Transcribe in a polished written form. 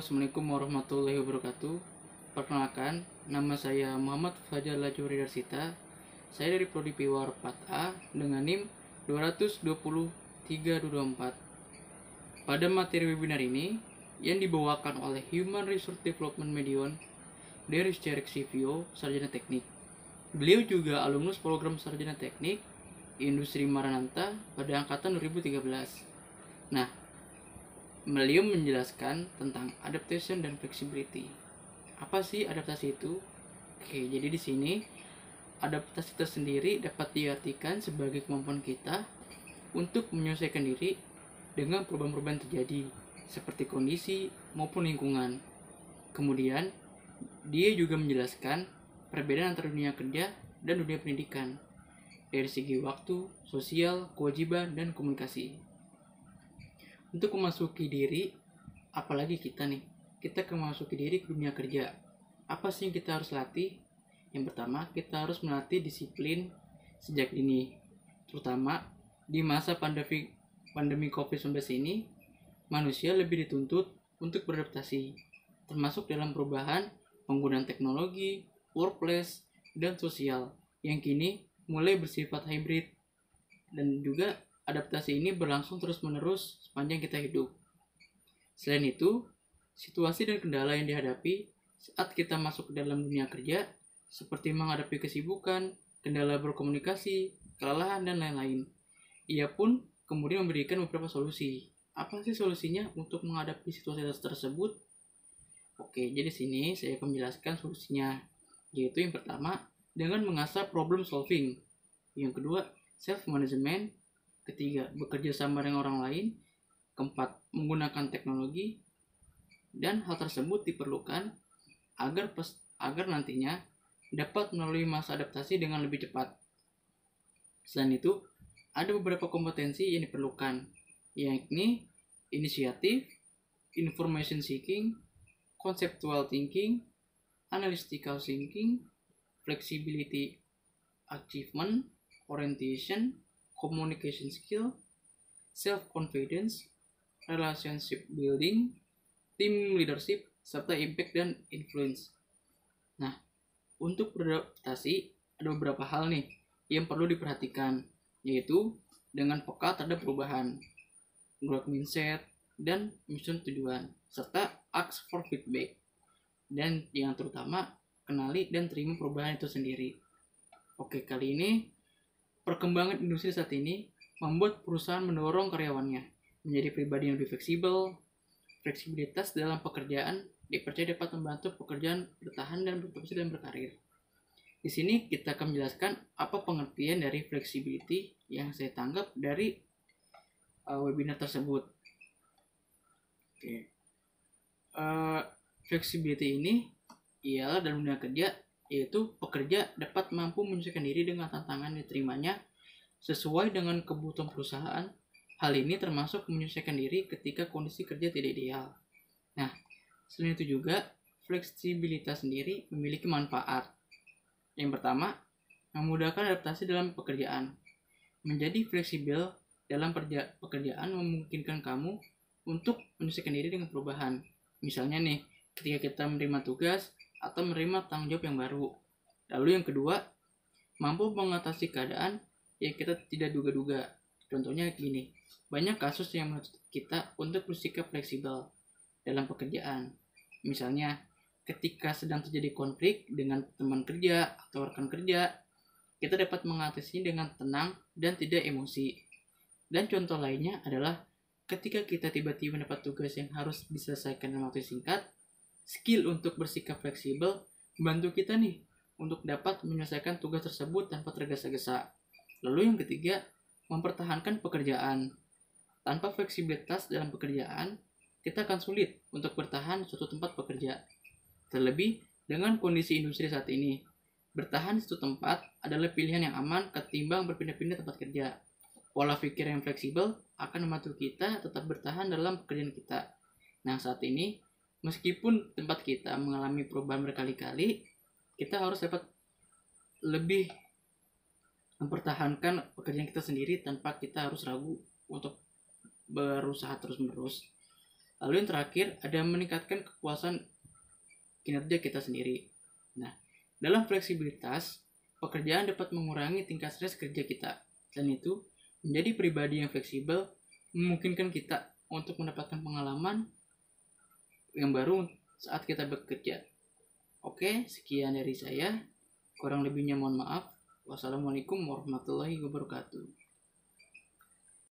Assalamualaikum warahmatullahi wabarakatuh. Perkenalkan, nama saya Muhammad Fajar Lajuri Darsita. Saya dari Prodi Piwar 4A dengan NIM 220-324. Pada materi webinar ini, yang dibawakan oleh Human Resource Development Medion dari Rizky Sivio, Sarjana Teknik. Beliau juga alumnus program Sarjana Teknik Industri Marananta pada angkatan 2013. Nah, beliau menjelaskan tentang adaptation dan flexibility. Apa sih adaptasi itu? Oke, jadi di sini adaptasi tersendiri dapat diartikan sebagai kemampuan kita untuk menyesuaikan diri dengan perubahan-perubahan terjadi, seperti kondisi maupun lingkungan. Kemudian, dia juga menjelaskan perbedaan antara dunia kerja dan dunia pendidikan dari segi waktu, sosial, kewajiban, dan komunikasi. Untuk memasuki diri, apalagi kita memasuki diri ke dunia kerja. Apa sih yang kita harus latih? Yang pertama, kita harus melatih disiplin sejak dini. Terutama di masa pandemi COVID-19 ini, manusia lebih dituntut untuk beradaptasi, termasuk dalam perubahan penggunaan teknologi, workplace, dan sosial yang kini mulai bersifat hybrid, dan juga adaptasi ini berlangsung terus-menerus sepanjang kita hidup. Selain itu, situasi dan kendala yang dihadapi saat kita masuk ke dalam dunia kerja, seperti menghadapi kesibukan, kendala berkomunikasi, kelelahan, dan lain-lain. Ia pun kemudian memberikan beberapa solusi. Apa sih solusinya untuk menghadapi situasi tersebut? Oke, jadi sini saya akan menjelaskan solusinya, yaitu yang pertama, dengan mengasah problem solving. Yang kedua, self-management. Ketiga, bekerja sama dengan orang lain. Keempat, menggunakan teknologi. Dan hal tersebut diperlukan agar nantinya dapat melalui masa adaptasi dengan lebih cepat. Selain itu, ada beberapa kompetensi yang diperlukan, yakni inisiatif, information seeking, conceptual thinking, analytical thinking, flexibility, achievement, orientation, communication skill, self-confidence, relationship building, team leadership, serta impact dan influence. Nah, untuk beradaptasi ada beberapa hal nih yang perlu diperhatikan, yaitu dengan peka terhadap perubahan, growth mindset, dan mission tujuan, serta ask for feedback. Dan yang terutama, kenali dan terima perubahan itu sendiri. Oke, kali ini perkembangan industri saat ini membuat perusahaan mendorong karyawannya menjadi pribadi yang lebih fleksibel. Fleksibilitas dalam pekerjaan dipercaya dapat membantu pekerjaan bertahan dan berproses dan berkarir. Di sini kita akan menjelaskan apa pengertian dari flexibility yang saya tangkap dari webinar tersebut. Oke. Flexibility ini ialah dalam dunia kerja, yaitu pekerja dapat mampu menyesuaikan diri dengan tantangan yang diterimanya sesuai dengan kebutuhan perusahaan. Hal ini termasuk menyesuaikan diri ketika kondisi kerja tidak ideal. Nah, selain itu juga, fleksibilitas sendiri memiliki manfaat. Yang pertama, memudahkan adaptasi dalam pekerjaan. Menjadi fleksibel dalam pekerjaan memungkinkan kamu untuk menyesuaikan diri dengan perubahan. Misalnya nih, ketika kita menerima tugas atau menerima tanggung jawab yang baru. Lalu yang kedua, mampu mengatasi keadaan yang kita tidak duga-duga. Contohnya gini, banyak kasus yang menuntut kita untuk bersikap fleksibel dalam pekerjaan. Misalnya, ketika sedang terjadi konflik dengan teman kerja atau rekan kerja, kita dapat mengatasinya dengan tenang dan tidak emosi. Dan contoh lainnya adalah ketika kita tiba-tiba mendapat tugas yang harus diselesaikan dalam waktu singkat, skill untuk bersikap fleksibel membantu kita nih untuk dapat menyelesaikan tugas tersebut tanpa tergesa-gesa. Lalu yang ketiga, mempertahankan pekerjaan. Tanpa fleksibilitas dalam pekerjaan, kita akan sulit untuk bertahan di suatu tempat bekerja. Terlebih dengan kondisi industri saat ini, bertahan di suatu tempat adalah pilihan yang aman ketimbang berpindah-pindah tempat kerja. Pola pikir yang fleksibel akan membantu kita tetap bertahan dalam pekerjaan kita. Nah, saat ini meskipun tempat kita mengalami perubahan berkali-kali, kita harus dapat lebih mempertahankan pekerjaan kita sendiri tanpa kita harus ragu untuk berusaha terus-menerus. Lalu yang terakhir ada meningkatkan kepuasan kinerja kita sendiri. Nah, dalam fleksibilitas, pekerjaan dapat mengurangi tingkat stres kerja kita. Selain itu, menjadi pribadi yang fleksibel memungkinkan kita untuk mendapatkan pengalaman yang baru saat kita bekerja. Oke, sekian dari saya. Kurang lebihnya mohon maaf. Wassalamualaikum warahmatullahi wabarakatuh.